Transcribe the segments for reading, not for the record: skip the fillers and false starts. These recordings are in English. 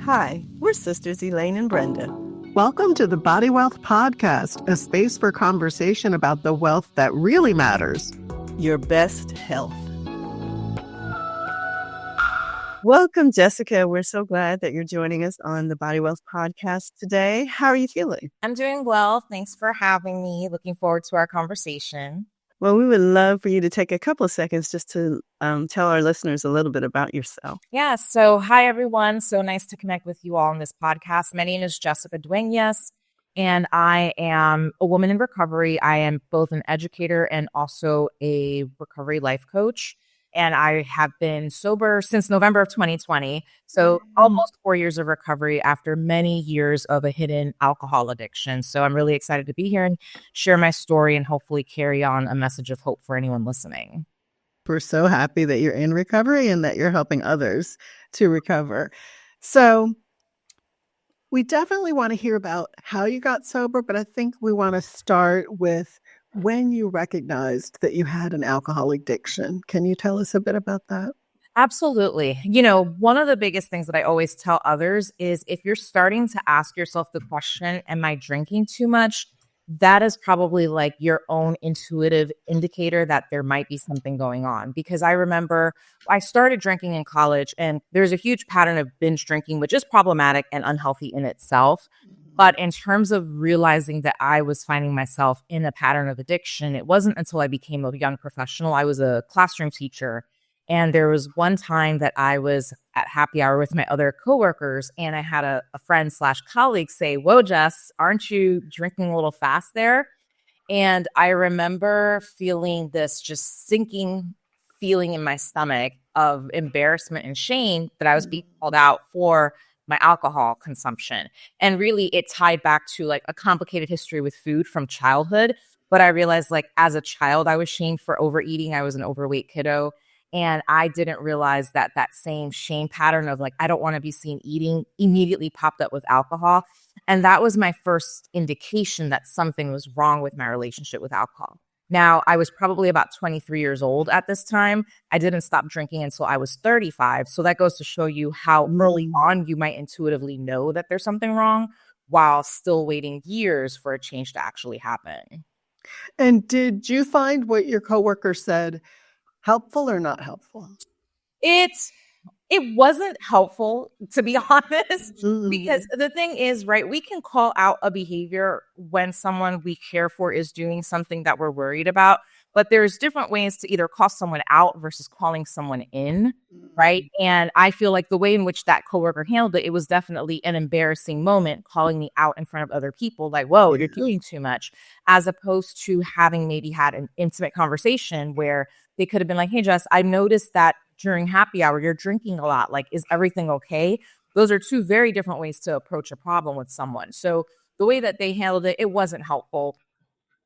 Hi, we're sisters Elaine and Brenda. Welcome to the Body Wealth Podcast, a space for conversation about the wealth that really matters. Your best health. Welcome, Jessica. We're so glad that you're joining us on the Body Wealth Podcast today. How are you feeling? I'm doing well. Thanks for having me. Looking forward to our conversation. Well, we would love for you to take a couple of seconds just to tell our listeners a little bit about yourself. Yeah. So hi, everyone. So nice to connect with you all on this podcast. My name is Jessica Dueñas, and I am a woman in recovery. I am both an educator and also a recovery life coach. And I have been sober since November of 2020. So almost 4 years of recovery after many years of a hidden alcohol addiction. So I'm really excited to be here and share my story and hopefully carry on a message of hope for anyone listening. We're so happy that you're in recovery and that you're helping others to recover. So we definitely want to hear about how you got sober, but I think we want to start with when you recognized that you had an alcohol addiction. Can you tell us a bit about that? Absolutely. You know, one of the biggest things that I always tell others is if you're starting to ask yourself the question, am I drinking too much? That is probably like your own intuitive indicator that there might be something going on. Because I remember I started drinking in college and there's a huge pattern of binge drinking, which is problematic and unhealthy in itself. But in terms of realizing that I was finding myself in a pattern of addiction, it wasn't until I became a young professional. I was a classroom teacher. And there was one time that I was at happy hour with my other coworkers, and I had a friend/colleague say, "Whoa, Jess, aren't you drinking a little fast there?" And I remember feeling this just sinking feeling in my stomach of embarrassment and shame that I was being called out for my alcohol consumption. And really it tied back to like a complicated history with food from childhood. But I realized like as a child, I was shamed for overeating. I was an overweight kiddo. And I didn't realize that that same shame pattern of like, I don't want to be seen eating immediately popped up with alcohol. And that was my first indication that something was wrong with my relationship with alcohol. Now, I was probably about 23 years old at this time. I didn't stop drinking until I was 35. So that goes to show you how early on you might intuitively know that there's something wrong while still waiting years for a change to actually happen. And did you find what your coworker said helpful or not helpful? It wasn't helpful, to be honest, because the thing is, right, we can call out a behavior when someone we care for is doing something that we're worried about, but there's different ways to either call someone out versus calling someone in, right? And I feel like the way in which that coworker handled it, it was definitely an embarrassing moment, calling me out in front of other people, like, whoa, you're doing too much, as opposed to having maybe had an intimate conversation where they could have been like, hey, Jess, I noticed that during happy hour, you're drinking a lot. Like, is everything okay? Those are two very different ways to approach a problem with someone. So the way that they handled it, it wasn't helpful.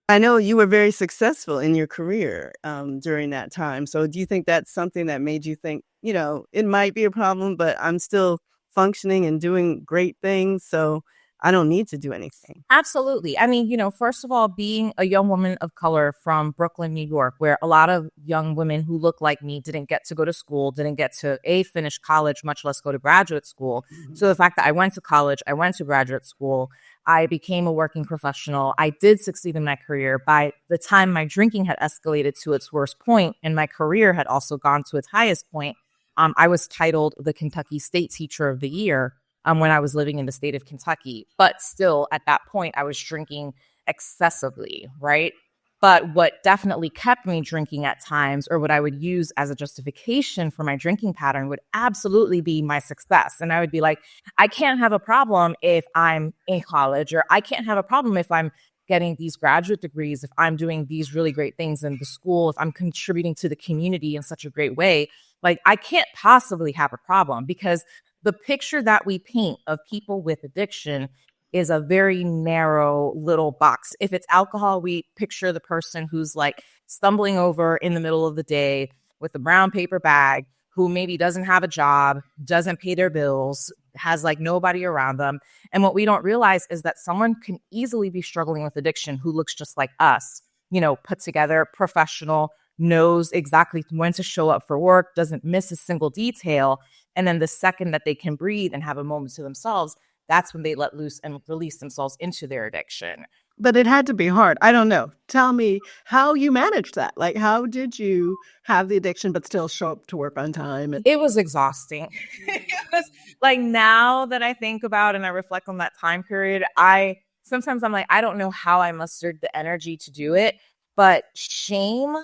I know you were very successful in your career during that time. So do you think that's something that made you think, you know, it might be a problem, but I'm still functioning and doing great things, so I don't need to do anything? Absolutely. I mean, you know, first of all, being a young woman of color from Brooklyn, New York, where a lot of young women who look like me didn't get to go to school, didn't get to finish college, much less go to graduate school. So the fact that I went to college, I went to graduate school, I became a working professional. I did succeed in my career. By the time my drinking had escalated to its worst point and my career had also gone to its highest point, I was titled the Kentucky State Teacher of the Year when I was living in the state of Kentucky. But still, at that point, I was drinking excessively, right? But what definitely kept me drinking at times, or what I would use as a justification for my drinking pattern, would absolutely be my success. And I would be like, I can't have a problem if I'm in college, or I can't have a problem if I'm getting these graduate degrees, if I'm doing these really great things in the school, if I'm contributing to the community in such a great way. Like, I can't possibly have a problem, because the picture that we paint of people with addiction is a very narrow little box. If it's alcohol, we picture the person who's like stumbling over in the middle of the day with a brown paper bag, who maybe doesn't have a job, doesn't pay their bills, has like nobody around them. And what we don't realize is that someone can easily be struggling with addiction who looks just like us, you know, put together, professional, knows exactly when to show up for work, doesn't miss a single detail. And then the second that they can breathe and have a moment to themselves, that's when they let loose and release themselves into their addiction. But it had to be hard. I don't know. Tell me how you managed that. Like, how did you have the addiction but still show up to work on time? It was exhausting. It was like, now that I think about and I reflect on that time period, sometimes I'm like, I don't know how I mustered the energy to do it, but shame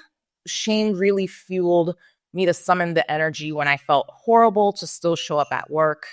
really fueled me to summon the energy when I felt horrible to still show up at work.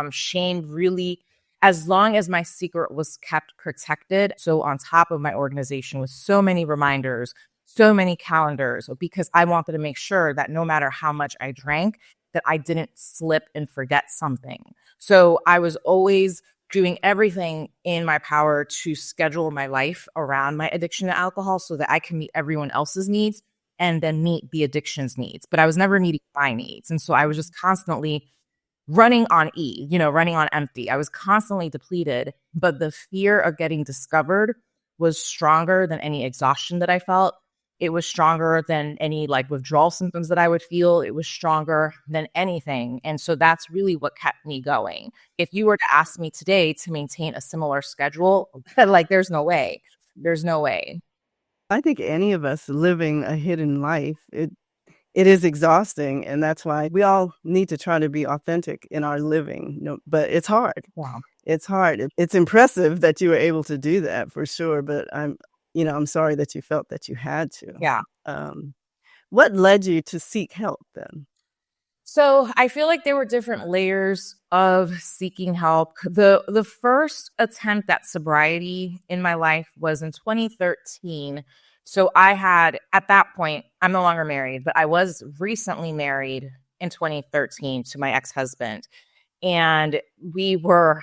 Shame really, as long as my secret was kept protected. So on top of my organization with so many reminders, so many calendars, because I wanted to make sure that no matter how much I drank, that I didn't slip and forget something. So I was always doing everything in my power to schedule my life around my addiction to alcohol so that I can meet everyone else's needs and then meet the addiction's needs. But I was never meeting my needs. And so I was just constantly running on E, running on empty. I was constantly depleted, but the fear of getting discovered was stronger than any exhaustion that I felt. It was stronger than any like withdrawal symptoms that I would feel. It was stronger than anything. And so that's really what kept me going. If you were to ask me today to maintain a similar schedule, like there's no way. There's no way. I think any of us living a hidden life, it is exhausting, and that's why we all need to try to be authentic in our living. But it's hard. Wow. It's hard. It's impressive that you were able to do that for sure. But I'm sorry that you felt that you had to. Yeah. What led you to seek help then? So I feel like there were different layers of seeking help. The first attempt at sobriety in my life was in 2013. So I had, at that point, I'm no longer married, but I was recently married in 2013 to my ex-husband. And we were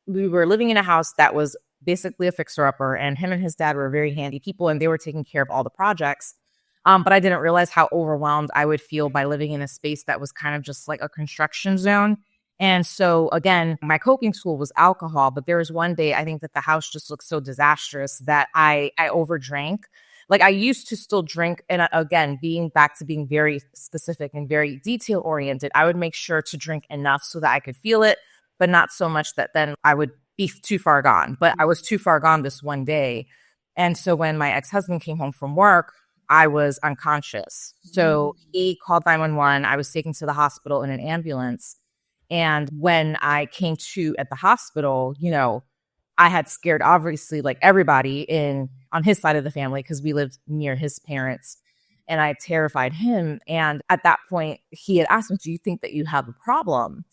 living in a house that was basically a fixer-upper, and him and his dad were very handy people, and they were taking care of all the projects. But I didn't realize how overwhelmed I would feel by living in a space that was kind of just like a construction zone. And so, again, my coping tool was alcohol. But there was one day, I think that the house just looked so disastrous that I overdrank. Like I used to still drink. And again, being back to being very specific and very detail oriented, I would make sure to drink enough so that I could feel it, but not so much that then I would be too far gone. But I was too far gone this one day. And so when my ex-husband came home from work, I was unconscious. So he called 911. I was taken to the hospital in an ambulance. And when I came to at the hospital, I had scared, obviously, like everybody on his side of the family, because we lived near his parents. And I terrified him. And at that point, he had asked me, do you think that you have a problem?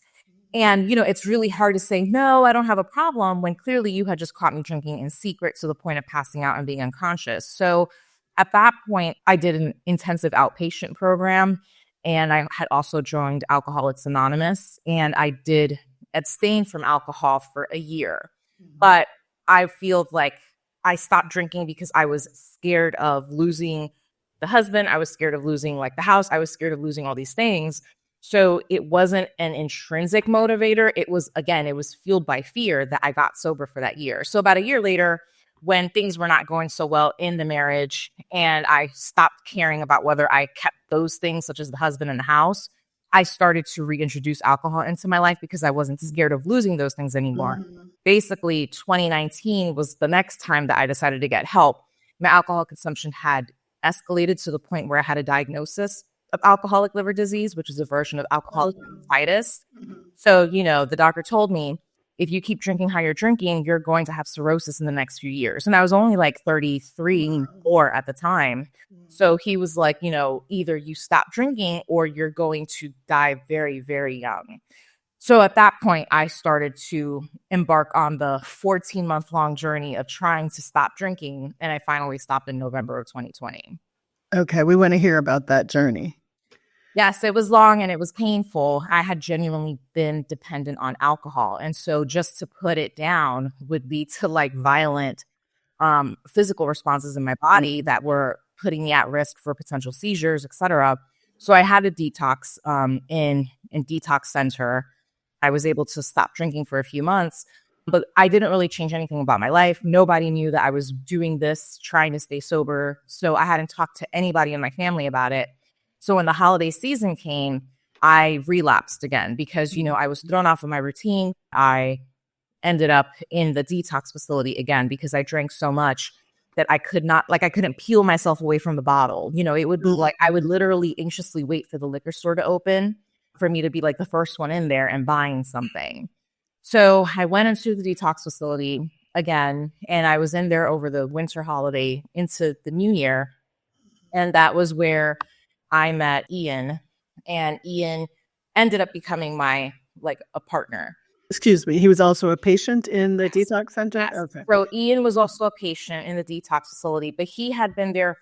And, it's really hard to say, no, I don't have a problem, when clearly you had just caught me drinking in secret to the point of passing out and being unconscious. So at that point, I did an intensive outpatient program, and I had also joined Alcoholics Anonymous, and I did abstain from alcohol for a year. But I feel like I stopped drinking because I was scared of losing the husband. I was scared of losing like the house. I was scared of losing all these things. So it wasn't an intrinsic motivator. It was fueled by fear that I got sober for that year. So about a year later, when things were not going so well in the marriage and I stopped caring about whether I kept those things, such as the husband and the house, I started to reintroduce alcohol into my life because I wasn't scared of losing those things anymore. Basically, 2019 was the next time that I decided to get help. My alcohol consumption had escalated to the point where I had a diagnosis of alcoholic liver disease, which is a version of alcoholic hepatitis. So, the doctor told me, if you keep drinking how you're drinking, you're going to have cirrhosis in the next few years. And I was only like 33 or at the time. So he was like, either you stop drinking or you're going to die very, very young. So at that point, I started to embark on the 14-month-long journey of trying to stop drinking. And I finally stopped in November of 2020. Okay, we want to hear about that journey. Yes, it was long and it was painful. I had genuinely been dependent on alcohol. And so just to put it down would lead to like violent physical responses in my body that were putting me at risk for potential seizures, etc. So I had a detox in detox center. I was able to stop drinking for a few months. But I didn't really change anything about my life. Nobody knew that I was doing this, trying to stay sober. So I hadn't talked to anybody in my family about it. So when the holiday season came, I relapsed again because, I was thrown off of my routine. I ended up in the detox facility again because I drank so much that I couldn't peel myself away from the bottle. It would be like I would literally anxiously wait for the liquor store to open for me to be like the first one in there and buying something. So I went into the detox facility again, and I was in there over the winter holiday into the new year. And that was where I met Ian, and Ian ended up becoming my a partner. Excuse me. He was also a patient in the detox center? Yes. Okay. So Ian was also a patient in the detox facility, but he had been there.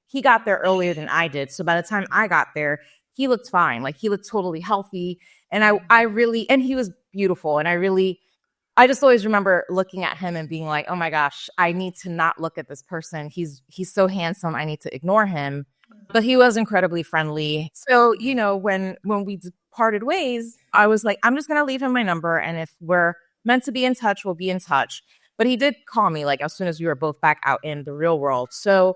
He got there earlier than I did. So by the time I got there, he looked fine. Like he looked totally healthy. And and he was beautiful. And I just always remember looking at him and being like, oh my gosh, I need to not look at this person. He's so handsome. I need to ignore him. But he was incredibly friendly. So, when we parted ways, I was like, I'm just going to leave him my number. And if we're meant to be in touch, we'll be in touch. But he did call me as soon as we were both back out in the real world. So,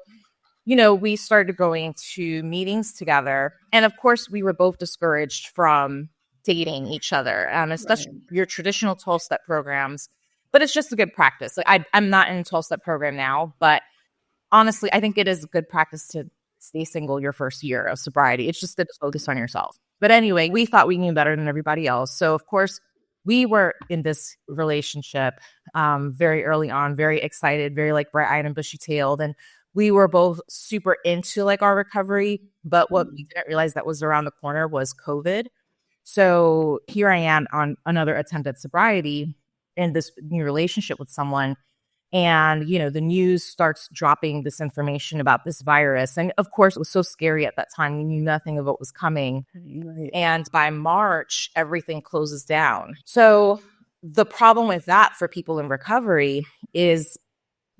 we started going to meetings together. And of course, we were both discouraged from dating each other, especially your traditional 12-step programs. But it's just a good practice. I'm not in a 12-step program now, but honestly, I think it is a good practice to stay single your first year of sobriety. It's just to focus on yourself. But anyway, we thought we knew better than everybody else. So of course, we were in this relationship very early on, very excited, very bright-eyed and bushy-tailed. And we were both super into our recovery. But what we didn't realize that was around the corner was COVID. So here I am on another attempt at sobriety in this new relationship with someone. And, the news starts dropping this information about this virus. And of course, it was so scary at that time. We knew nothing of what was coming. Right. And by March, everything closes down. So the problem with that for people in recovery is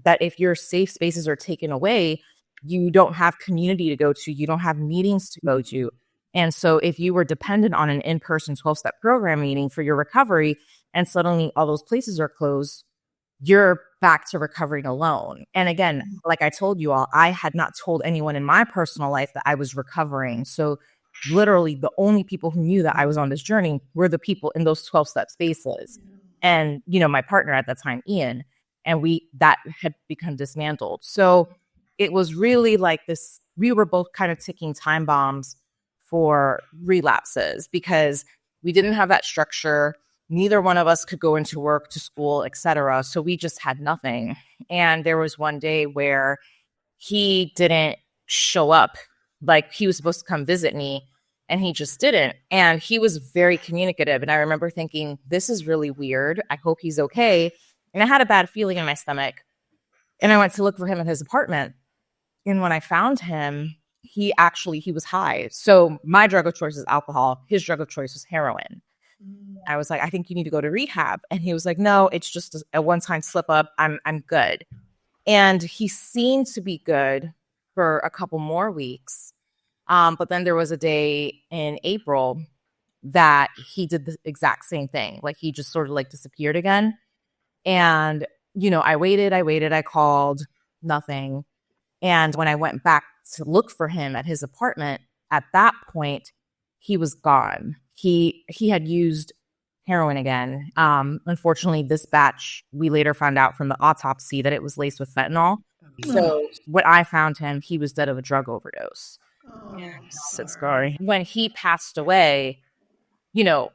that if your safe spaces are taken away, you don't have community to go to. You don't have meetings to go to. And so if you were dependent on an in-person 12-step program meeting for your recovery and suddenly all those places are closed, you're back to recovering alone. And again, like I told you all, I had not told anyone in my personal life that I was recovering. So literally the only people who knew that I was on this journey were the people in those 12-step spaces. And, my partner at that time, Ian, and that had become dismantled. So it was really this, we were both kind of ticking time bombs for relapses because we didn't have that structure. Neither one of us could go into work, to school, etc. So we just had nothing. And there was one day where he didn't show up. He was supposed to come visit me and he just didn't. And he was very communicative. And I remember thinking, this is really weird. I hope he's okay. And I had a bad feeling in my stomach. And I went to look for him at his apartment. And when I found him, he was high. So my drug of choice is alcohol. His drug of choice was heroin. I was like, I think you need to go to rehab. And he was like, no, it's just a one-time slip up. I'm good. And he seemed to be good for a couple more weeks. But then there was a day in April that he did the exact same thing. He just sort of disappeared again. And, I waited, I called, nothing. And when I went back to look for him at his apartment, at that point, he was gone. He had used heroin again. Unfortunately, this batch, we later found out from the autopsy that it was laced with fentanyl. So when I found him, he was dead of a drug overdose. Sad story. When he passed away,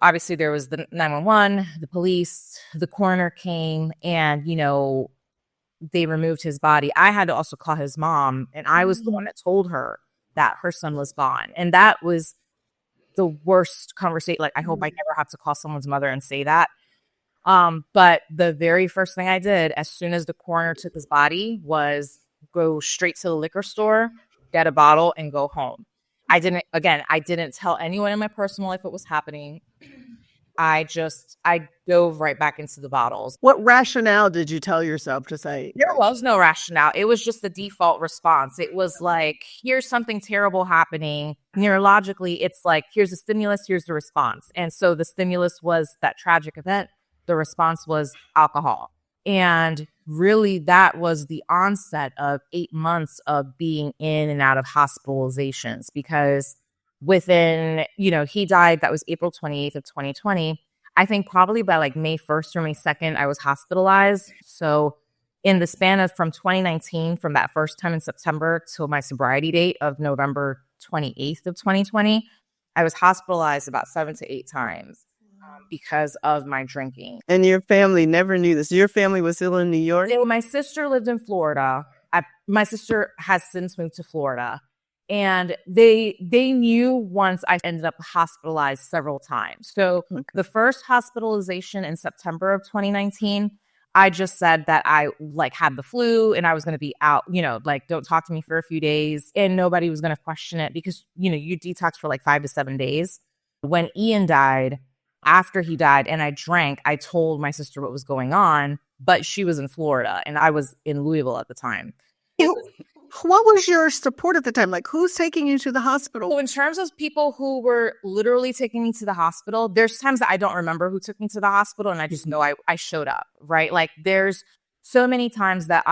obviously there was the 911, the police, the coroner came, and, they removed his body. I had to also call his mom, and I was the one that told her that her son was gone. And that was the worst conversation. I hope I never have to call someone's mother and say that. But the very first thing I did as soon as the coroner took his body was go straight to the liquor store, get a bottle, and go home. I didn't tell anyone in my personal life what was happening. I dove right back into the bottles. What rationale did you tell yourself to say? There was no rationale. It was just the default response. It was here's something terrible happening. Neurologically, it's here's the stimulus, here's the response. And so the stimulus was that tragic event. the response was alcohol. And really, that was the onset of 8 months of being in and out of hospitalizations, because within, he died, that was April 28th of 2020. I think probably by like May 1st or May 2nd, I was hospitalized. So in the span of from 2019, from that first time in September till my sobriety date of November 28th of 2020, I was hospitalized about 7 to 8 times because of my drinking. And your family never knew this. Your family was still in New York? My sister lived in Florida. My sister has since moved to Florida. And they knew once I ended up hospitalized several times. So the first hospitalization in September of 2019, I just said that I like had the flu and I was going to be out, like don't talk to me for a few days, and nobody was going to question it because, you detox for like 5 to 7 days. When Ian died, after he died and I drank, I told my sister what was going on, but she was in Florida and I was in Louisville at the time. What was your support at the time? Like, who's taking you to the hospital? So in terms of people who were literally taking me to the hospital, there's times that I don't remember who took me to the hospital and I just know I showed up, right? Like there's so many times that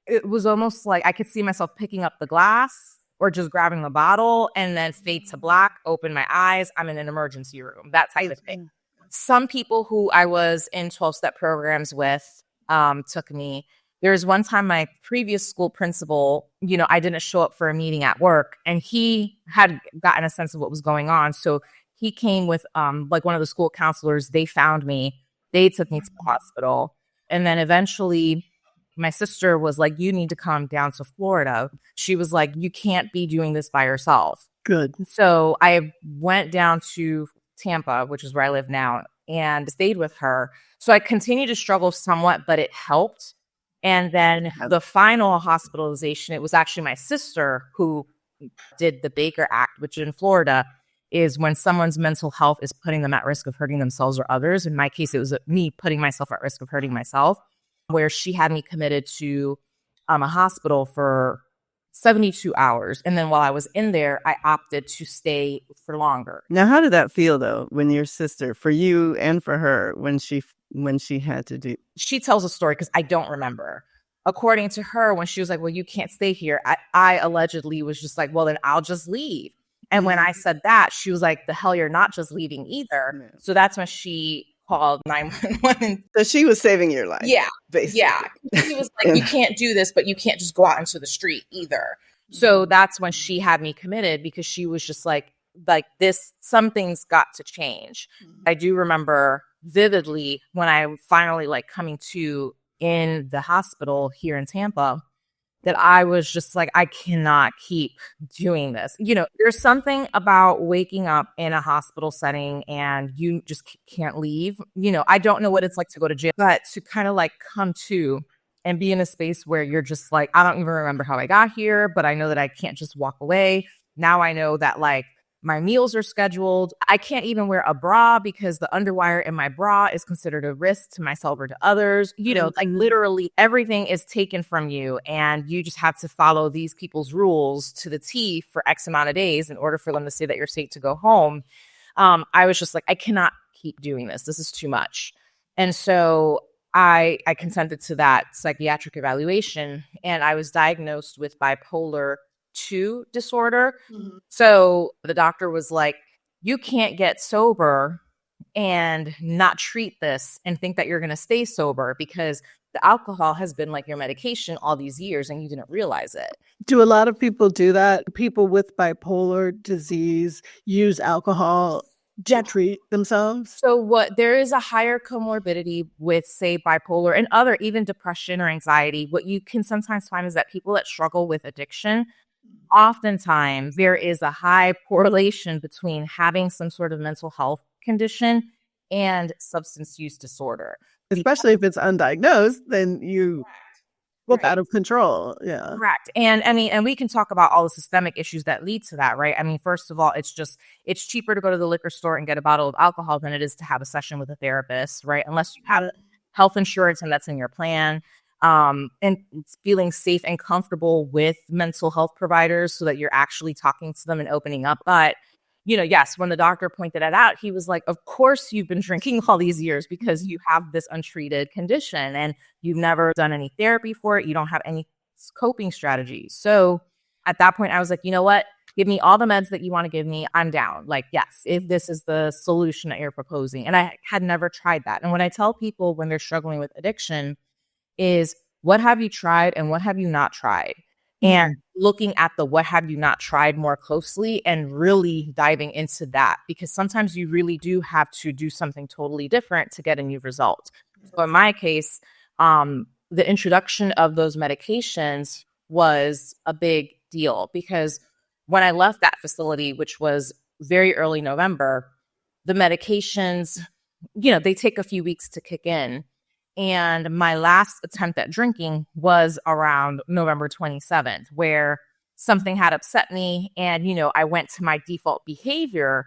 it was almost like I could see myself picking up the glass or just grabbing the bottle and then fade to black, open my eyes, I'm in an emergency room, that type of thing. Some people who I was in 12-step programs with took me. There was one time my previous school principal, I didn't show up for a meeting at work and he had gotten a sense of what was going on. So he came with like one of the school counselors. They found me. They took me to the hospital. And then eventually my sister was like, you need to come down to Florida. She was like, you can't be doing this by yourself. Good. So I went down to Tampa, which is where I live now, and stayed with her. So I continued to struggle somewhat, but it helped. And then the final hospitalization, it was actually my sister who did the Baker Act, which in Florida is when someone's mental health is putting them at risk of hurting themselves or others. In my case, it was me putting myself at risk of hurting myself, where she had me committed to a hospital for 72 hours. And then while I was in there, I opted to stay for longer. Now, how did that feel, though, when your sister, for you and for her, when she had to do? She tells a story because I don't remember. According to her, when she was like, well, you can't stay here, I allegedly was just like, well, then I'll just leave. And when I said that, she was like, the hell, you're not just leaving either. So that's when she called 911. So she was saving your life. Yeah. Basically. Yeah. She was like, you can't do this, but you can't just go out into the street either. So that's when she had me committed, because she was just like this, something's got to change. I do remember vividly when I finally like coming to in the hospital here in Tampa, that I was just like, I cannot keep doing this. There's something about waking up in a hospital setting and you just can't leave. I don't know what it's like to go to jail, but to kind of like come to and be in a space where you're just like, I don't even remember how I got here, but I know that I can't just walk away. Now I know that like my meals are scheduled. I can't even wear a bra because the underwire in my bra is considered a risk to myself or to others. Like literally everything is taken from you and you just have to follow these people's rules to the T for X amount of days in order for them to say that you're safe to go home. I was just like, I cannot keep doing this. This is too much. And so I consented to that psychiatric evaluation, and I was diagnosed with bipolar 2 disorder. So the doctor was like, you can't get sober and not treat this and think that you're going to stay sober, because the alcohol has been like your medication all these years and you didn't realize it. Do a lot of people do that? People with bipolar disease use alcohol to treat themselves? So there is a higher comorbidity with, say, bipolar and other, even depression or anxiety. What you can sometimes find is that people that struggle with addiction, oftentimes there is a high correlation between having some sort of mental health condition and substance use disorder. Especially if it's undiagnosed, then you look out of control. Yeah. Correct. And I mean, and we can talk about all the systemic issues that lead to that, right? I mean, first of all, it's cheaper to go to the liquor store and get a bottle of alcohol than it is to have a session with a therapist, right? Unless you have health insurance and that's in your plan. And feeling safe and comfortable with mental health providers so that you're actually talking to them and opening up. But yes, when the doctor pointed it out, he was like, of course you've been drinking all these years because you have this untreated condition and you've never done any therapy for it. You don't have any coping strategies. So at that point, I was like, you know what? Give me all the meds that you want to give me. I'm down. Like, yes, if this is the solution that you're proposing. And I had never tried that. And when I tell people when they're struggling with addiction is what have you tried and what have you not tried? And looking at the what have you not tried more closely and really diving into that, because sometimes you really do have to do something totally different to get a new result. So in my case, the introduction of those medications was a big deal because when I left that facility, which was very early November, the medications, they take a few weeks to kick in. And my last attempt at drinking was around November 27th, where something had upset me. And, I went to my default behavior,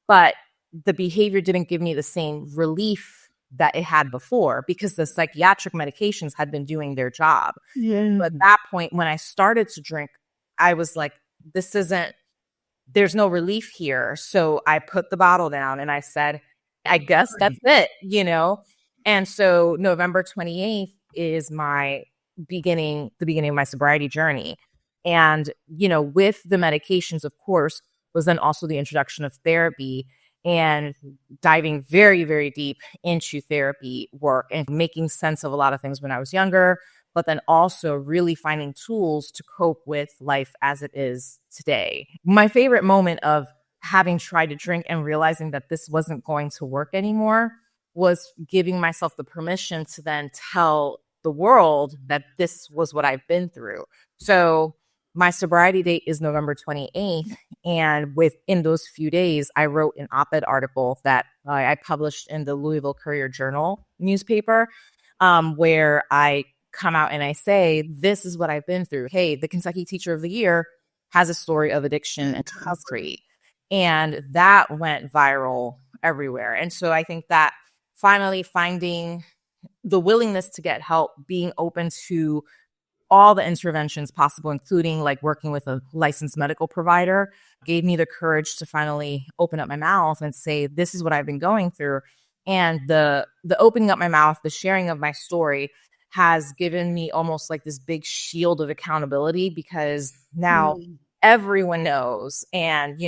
but the behavior didn't give me the same relief that it had before because the psychiatric medications had been doing their job. Yeah. But at that point, when I started to drink, I was like, there's no relief here. So I put the bottle down and I said, I guess that's it, And so November 28th is the beginning of my sobriety journey. And, with the medications, of course, was then also the introduction of therapy and diving very, very deep into therapy work and making sense of a lot of things when I was younger, but then also really finding tools to cope with life as it is today. My favorite moment of having tried to drink and realizing that this wasn't going to work anymore was giving myself the permission to then tell the world that this was what I've been through. So my sobriety date is November 28th. And within those few days, I wrote an op-ed article that I published in the Louisville Courier-Journal newspaper, where I come out and I say, this is what I've been through. Hey, the Kentucky Teacher of the Year has a story of addiction and recovery. And that went viral everywhere. And so I think that finally finding the willingness to get help, being open to all the interventions possible, including like working with a licensed medical provider, gave me the courage to finally open up my mouth and say, this is what I've been going through. And the opening up my mouth, the sharing of my story has given me almost like this big shield of accountability because now everyone knows. And,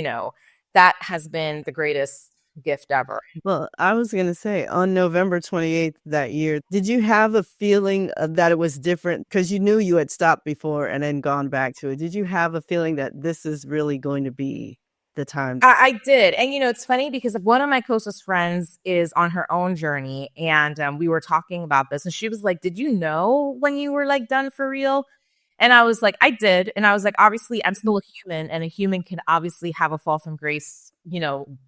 that has been the greatest gift ever. Well, I was going to say on November 28th that year, did you have a feeling that it was different? Because you knew you had stopped before and then gone back to it. Did you have a feeling that this is really going to be the time? I did. And, it's funny because one of my closest friends is on her own journey. And we were talking about this and she was like, did you know when you were like done for real? And I was like, I did. And I was like, obviously, I'm still a human and a human can obviously have a fall from grace,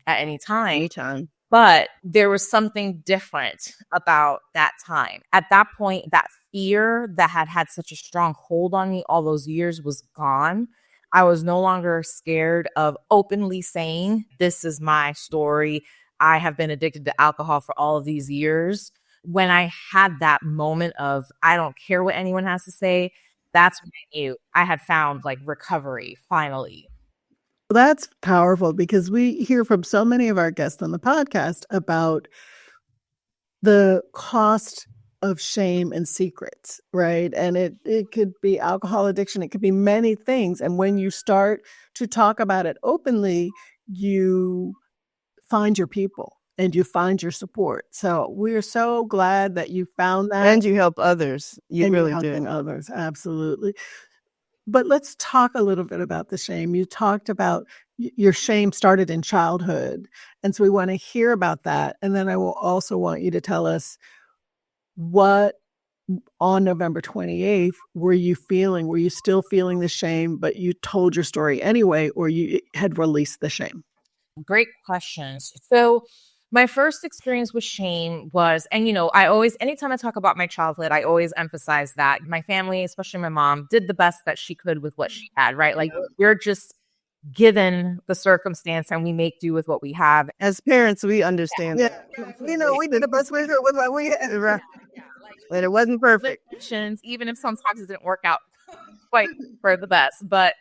at any time. Anytime. But there was something different about that time. At that point, that fear that had such a strong hold on me all those years was gone. I was no longer scared of openly saying, this is my story. I have been addicted to alcohol for all of these years. When I had that moment of, I don't care what anyone has to say, that's when I knew I had found like recovery finally. That's powerful because we hear from so many of our guests on the podcast about the cost of shame and secrets, right? And it could be alcohol addiction. It could be many things. And when you start to talk about it openly, you find your people and you find your support. So we're so glad that you found that. And you help others. You and really you're do. helping others. Absolutely. But let's talk a little bit about the shame. You talked about your shame started in childhood. And so we want to hear about that. And then I will also want you to tell us what on November 28th were you feeling? Were you still feeling the shame, but you told your story anyway, or you had released the shame? Great questions. So my first experience with shame was, and I always, anytime I talk about my childhood, I always emphasize that my family, especially my mom, did the best that she could with what she had, right? Like we're just given the circumstance and we make do with what we have. As parents, we understand that. We did the best we could with what we had. Right. But it wasn't perfect. Even if sometimes it didn't work out quite for the best. But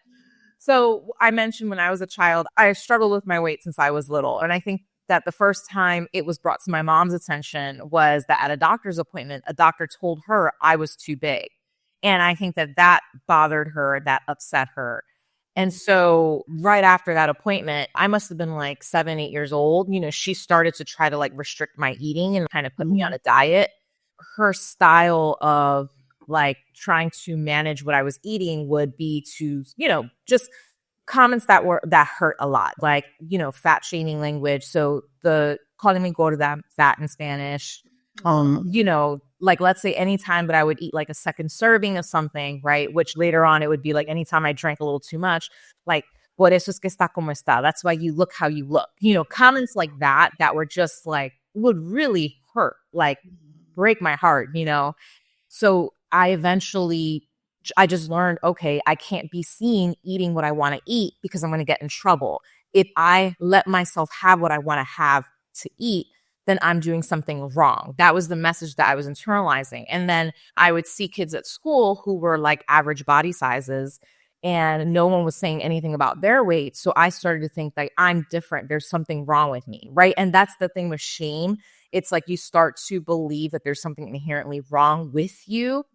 So I mentioned when I was a child, I struggled with my weight since I was little. And I think that the first time it was brought to my mom's attention was that at a doctor's appointment, a doctor told her I was too big. And I think that that bothered her, that upset her. And so right after that appointment, I must have been like 7, 8 years old. She started to try to like restrict my eating and kind of put me on a diet. Her style of like trying to manage what I was eating would be to, just comments that hurt a lot, like, fat shaming language. So the calling me gorda, fat in Spanish, like let's say anytime that I would eat like a second serving of something, right? Which later on it would be like anytime I drank a little too much, like, por eso es que está como está. That's why you look how you look. Comments like that were just like, would really hurt, like break my heart, So I just learned, okay, I can't be seen eating what I want to eat because I'm going to get in trouble. If I let myself have what I want to have to eat, then I'm doing something wrong. That was the message that I was internalizing. And then I would see kids at school who were like average body sizes and no one was saying anything about their weight. So I started to think like, I'm different. There's something wrong with me, right? And that's the thing with shame. It's like you start to believe that there's something inherently wrong with you.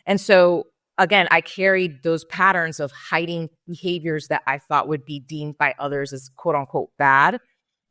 And so again, I carried those patterns of hiding behaviors that I thought would be deemed by others as quote unquote bad.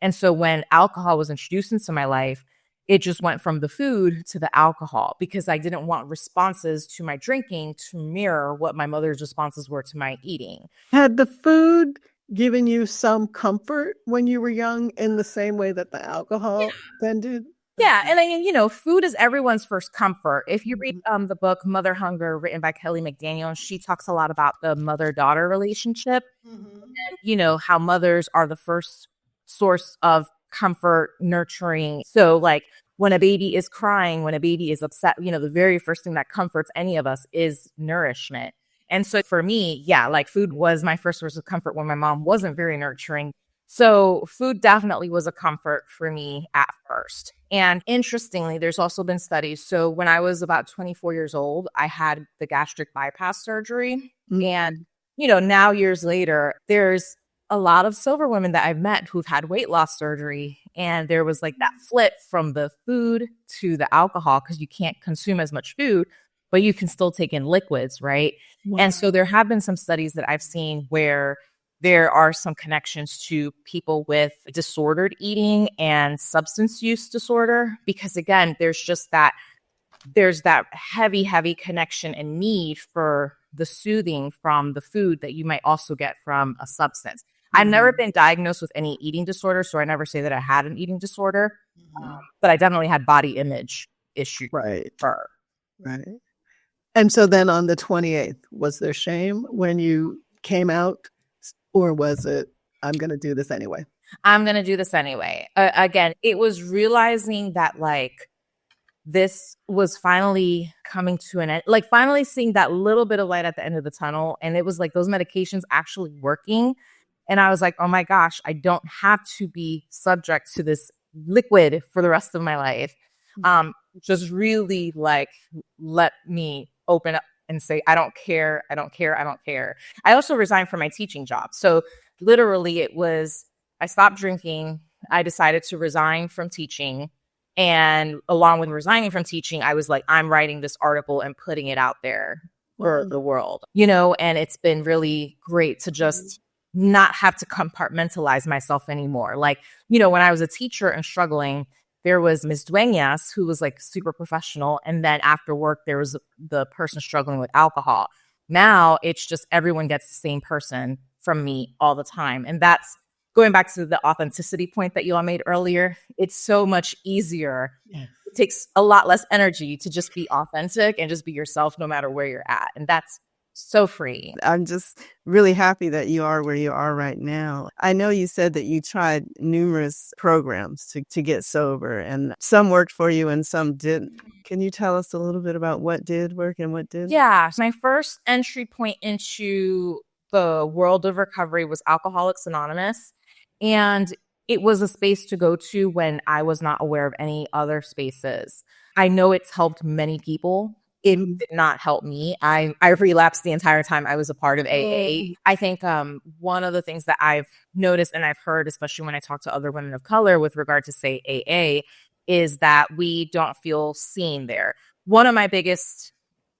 And so when alcohol was introduced into my life, it just went from the food to the alcohol because I didn't want responses to my drinking to mirror what my mother's responses were to my eating. Had the food given you some comfort when you were young in the same way that the alcohol then did? Yeah. And then, food is everyone's first comfort. If you read the book Mother Hunger, written by Kelly McDaniel, she talks a lot about the mother-daughter relationship and, how mothers are the first source of comfort, nurturing. So like when a baby is crying, when a baby is upset, the very first thing that comforts any of us is nourishment. And so for me, yeah, like food was my first source of comfort when my mom wasn't very nurturing. So food definitely was a comfort for me at first. And interestingly, there's also been studies. So when I was about 24 years old, I had the gastric bypass surgery. And, now years later, there's a lot of sober women that I've met who've had weight loss surgery. And there was like that flip from the food to the alcohol because you can't consume as much food, but you can still take in liquids, right? Wow. And so there have been some studies that I've seen where there are some connections to people with disordered eating and substance use disorder, because again, there's that heavy, heavy connection and need for the soothing from the food that you might also get from a substance. I've never been diagnosed with any eating disorder, so I never say that I had an eating disorder, but I definitely had body image issues. Right. Right. And so then on the 28th, was there shame when you came out? Or was it, I'm going to do this anyway? I'm going to do this anyway. Again, it was realizing that like this was finally coming to an end, like finally seeing that little bit of light at the end of the tunnel. And it was like those medications actually working. And I was like, oh my gosh, I don't have to be subject to this liquid for the rest of my life. Just really like let me open up and say, I don't care. I don't care. I don't care. I also resigned from my teaching job. So literally it was, I stopped drinking. I decided to resign from teaching. And along with resigning from teaching, I was like, I'm writing this article and putting it out there for the world, and it's been really great to just not have to compartmentalize myself anymore. Like, when I was a teacher and struggling, there was Ms. Dueñas, who was like super professional. And then after work, there was the person struggling with alcohol. Now it's just everyone gets the same person from me all the time. And that's going back to the authenticity point that you all made earlier. It's so much easier. Yes. It takes a lot less energy to just be authentic and just be yourself no matter where you're at. And that's so free. I'm just really happy that you are where you are right now. I know you said that you tried numerous programs to get sober, and some worked for you and some didn't. Can you tell us a little bit about what did work and what didn't? Yeah. My first entry point into the world of recovery was Alcoholics Anonymous. And it was a space to go to when I was not aware of any other spaces. I know it's helped many people. it did not help me. I relapsed the entire time I was a part of AA. I think one of the things that I've noticed and I've heard, especially when I talk to other women of color with regard to, say, AA, is that we don't feel seen there. One of my biggest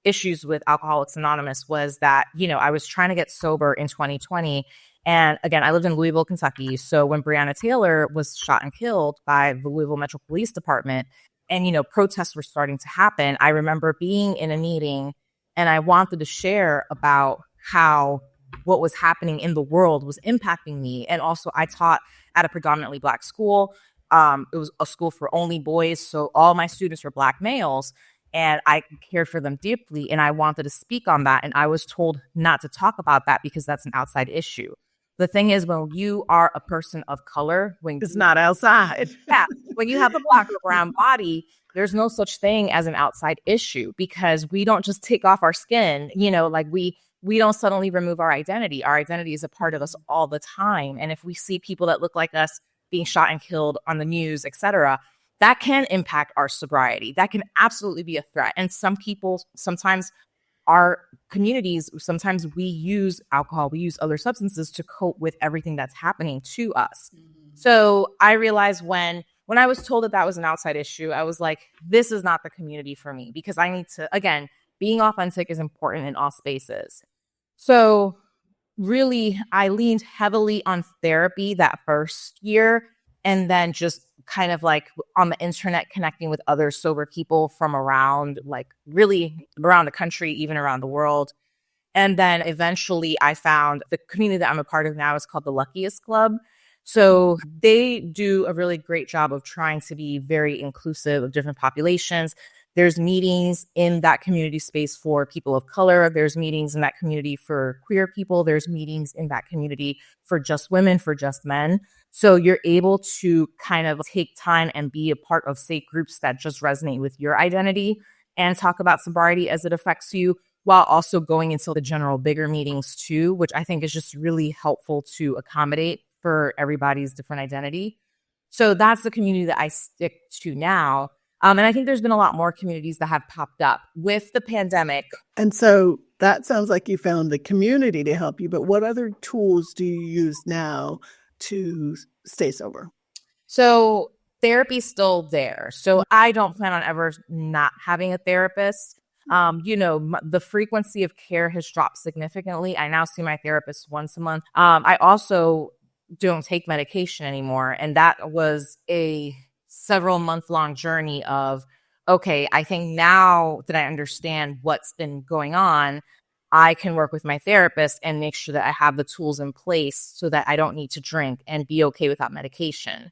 issues with Alcoholics Anonymous was that, I was trying to get sober in 2020. And again, I lived in Louisville, Kentucky. So when Breonna Taylor was shot and killed by the Louisville Metro Police Department, and, protests were starting to happen, I remember being in a meeting and I wanted to share about how what was happening in the world was impacting me. And also I taught at a predominantly Black school. It was a school for only boys. So all my students were Black males and I cared for them deeply. And I wanted to speak on that. And I was told not to talk about that because that's an outside issue. The thing is, when you are a person of color, when It's not outside. Yeah, when you have a Black or brown body, there's no such thing as an outside issue because we don't just take off our skin, like we don't suddenly remove our identity. Our identity is a part of us all the time. And if we see people that look like us being shot and killed on the news, etc., that can impact our sobriety. That can absolutely be a threat. And some people, sometimes our communities, sometimes we use alcohol, we use other substances to cope with everything that's happening to us. So I realized when I was told that was an outside issue, I was like, this is not the community for me because I need to, again, being authentic is important in all spaces. So really, I leaned heavily on therapy that first year and then just kind of like on the internet connecting with other sober people from around, like really around the country, even around the world. And then eventually I found the community that I'm a part of now is called the Luckiest Club. So they do a really great job of trying to be very inclusive of different populations. There's meetings in that community space for people of color. There's meetings in that community for queer people. There's meetings in that community for just women, for just men. So you're able to kind of take time and be a part of, say, groups that just resonate with your identity and talk about sobriety as it affects you, while also going into the general bigger meetings too, which I think is just really helpful to accommodate for everybody's different identity. So that's the community that I stick to now. And I think there's been a lot more communities that have popped up with the pandemic. And so that sounds like you found the community to help you, but what other tools do you use now to stay sober? So therapy's still there. So I don't plan on ever not having a therapist. The frequency of care has dropped significantly. I now see my therapist once a month. I also don't take medication anymore. And that was a several month-long journey of, okay, I think now that I understand what's been going on, I can work with my therapist and make sure that I have the tools in place so that I don't need to drink and be okay without medication.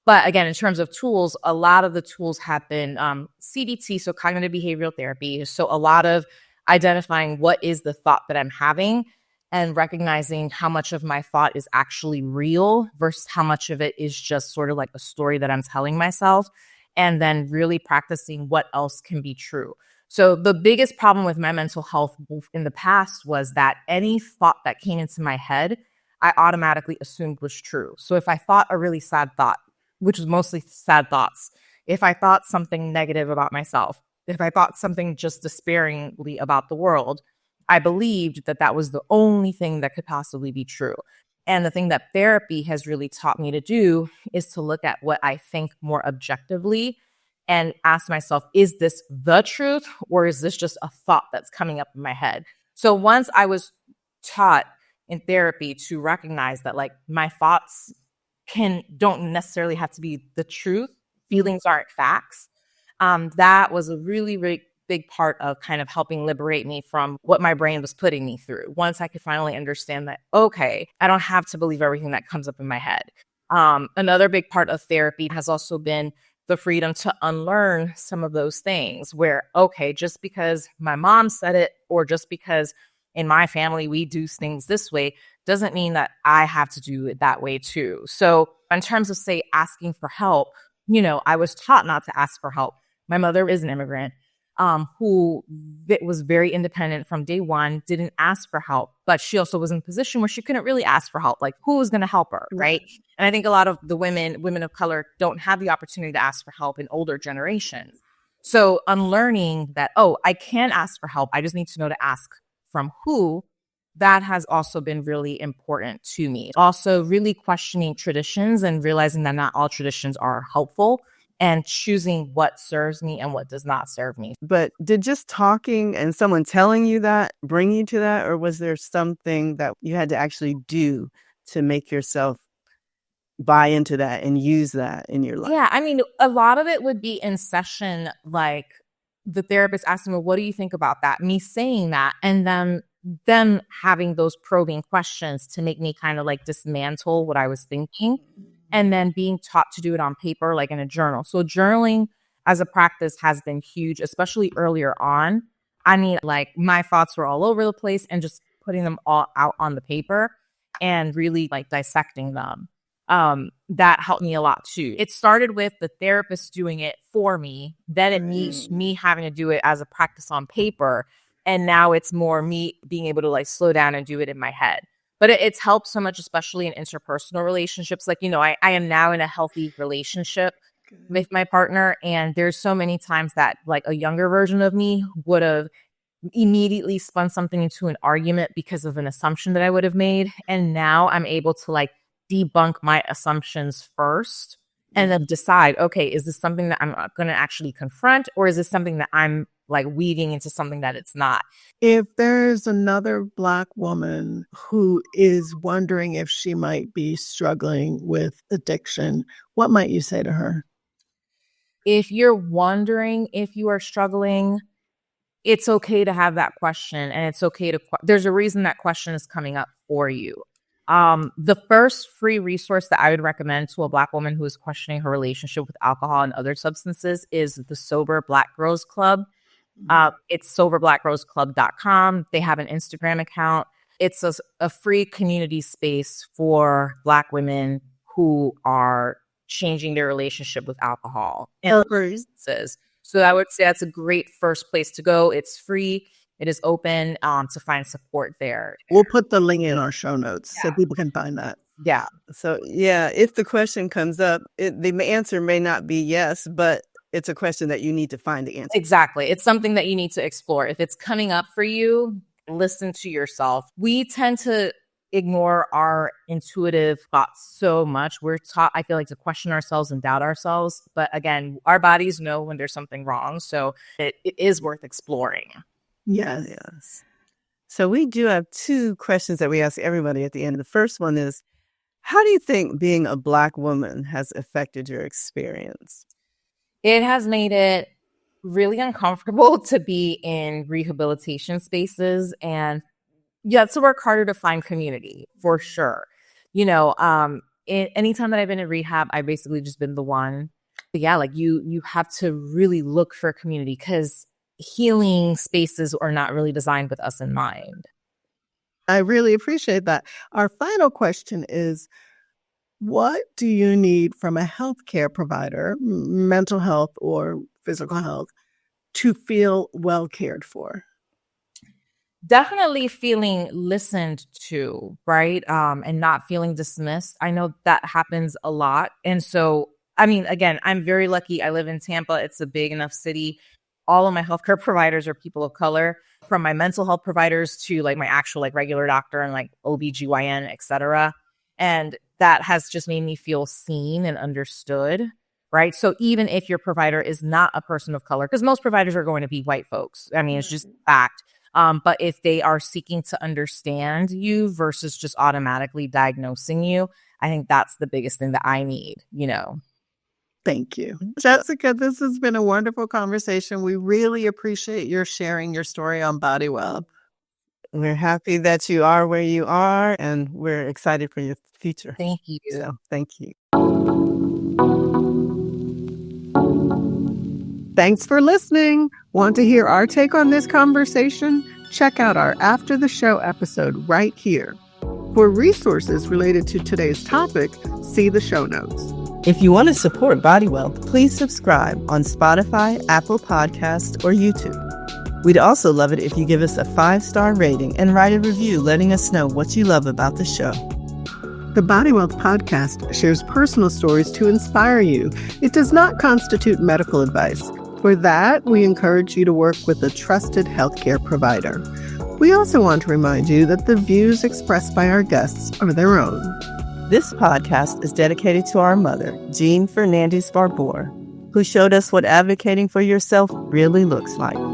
But again, in terms of tools, a lot of the tools have been CBT, so cognitive behavioral therapy. So a lot of identifying what is the thought that I'm having and recognizing how much of my thought is actually real versus how much of it is just sort of like a story that I'm telling myself. And then really practicing what else can be true. So the biggest problem with my mental health in the past was that any thought that came into my head, I automatically assumed was true. So if I thought a really sad thought, which was mostly sad thoughts, if I thought something negative about myself, if I thought something just despairingly about the world, I believed that that was the only thing that could possibly be true. And the thing that therapy has really taught me to do is to look at what I think more objectively and ask myself, is this the truth or is this just a thought that's coming up in my head? So once I was taught in therapy to recognize that like my thoughts don't necessarily have to be the truth, feelings aren't facts, that was a really, really big part of kind of helping liberate me from what my brain was putting me through. Once I could finally understand that, okay, I don't have to believe everything that comes up in my head. Another big part of therapy has also been the freedom to unlearn some of those things where, okay, just because my mom said it or just because in my family we do things this way doesn't mean that I have to do it that way too. So in terms of, say, asking for help, I was taught not to ask for help. My mother is an immigrant who was very independent from day one, didn't ask for help, but she also was in a position where she couldn't really ask for help. Like, who was going to help her, right? And I think a lot of the women of color don't have the opportunity to ask for help in older generations. So unlearning that, oh, I can ask for help. I just need to know to ask from who. That has also been really important to me. Also, really questioning traditions and realizing that not all traditions are helpful and choosing what serves me and what does not serve me. But did just talking and someone telling you that bring you to that? Or was there something that you had to actually do to make yourself buy into that and use that in your life? Yeah, I mean, a lot of it would be in session, like the therapist asking me, what do you think about that? Me saying that, and then them having those probing questions to make me kind of like dismantle what I was thinking, and then being taught to do it on paper, like in a journal. So journaling as a practice has been huge, especially earlier on. I mean, like my thoughts were all over the place, and just putting them all out on the paper and really like dissecting them. That helped me a lot too. It started with the therapist doing it for me, then it needs me having to do it as a practice on paper. And now it's more me being able to like slow down and do it in my head. But it's helped so much, especially in interpersonal relationships. Like, I am now in a healthy relationship with my partner. And there's so many times that like a younger version of me would have immediately spun something into an argument because of an assumption that I would have made. And now I'm able to like debunk my assumptions first and then decide, okay, is this something that I'm going to actually confront, or is this something that I'm like weaving into something that it's not? If there's another Black woman who is wondering if she might be struggling with addiction, what might you say to her? If you're wondering if you are struggling, it's okay to have that question, and it's okay to, there's a reason that question is coming up for you. The first free resource that I would recommend to a Black woman who is questioning her relationship with alcohol and other substances is the Sober Black Girls Club. It's soberblackgirlsclub.com. They have an Instagram account. It's a free community space for Black women who are changing their relationship with alcohol and other substances. So I would say that's a great first place to go. It's free. It is open to find support there. We'll put the link in our show notes so people can find that. Yeah. So, if the question comes up, the answer may not be yes, but it's a question that you need to find the answer. Exactly. It's something that you need to explore. If it's coming up for you, listen to yourself. We tend to ignore our intuitive thoughts so much. We're taught, I feel like, to question ourselves and doubt ourselves. But again, our bodies know when there's something wrong. So it is worth exploring. Yes. So we do have two questions that we ask everybody at the end. The first one is, how do you think being a Black woman has affected your experience? It has made it really uncomfortable to be in rehabilitation spaces, and you have to work harder to find community for sure. Anytime that I've been in rehab, I've basically just been the one. But yeah, like you have to really look for community because healing spaces are not really designed with us in mind. I really appreciate that. Our final question is, what do you need from a healthcare provider, mental health or physical health, to feel well cared for? Definitely feeling listened to, right? And not feeling dismissed. I know that happens a lot. And so, I mean, again, I'm very lucky. I live in Tampa. It's a big enough city. All of my healthcare providers are people of color, from my mental health providers to like my actual like regular doctor and like OBGYN, et cetera. And that has just made me feel seen and understood, right? So even if your provider is not a person of color, because most providers are going to be white folks. I mean, it's just fact. But if they are seeking to understand you versus just automatically diagnosing you, I think that's the biggest thing that I need, Thank you. Jessica, this has been a wonderful conversation. We really appreciate your sharing your story on Body Well. We're happy that you are where you are, and we're excited for your future. Thank you. So, thank you. Thanks for listening. Want to hear our take on this conversation? Check out our After the Show episode right here. For resources related to today's topic, see the show notes. If you want to support Body Wealth, please subscribe on Spotify, Apple Podcasts, or YouTube. We'd also love it if you give us a 5-star rating and write a review letting us know what you love about the show. The Body Wealth podcast shares personal stories to inspire you. It does not constitute medical advice. For that, we encourage you to work with a trusted healthcare provider. We also want to remind you that the views expressed by our guests are their own. This podcast is dedicated to our mother, Jean Fernandez Barbour, who showed us what advocating for yourself really looks like.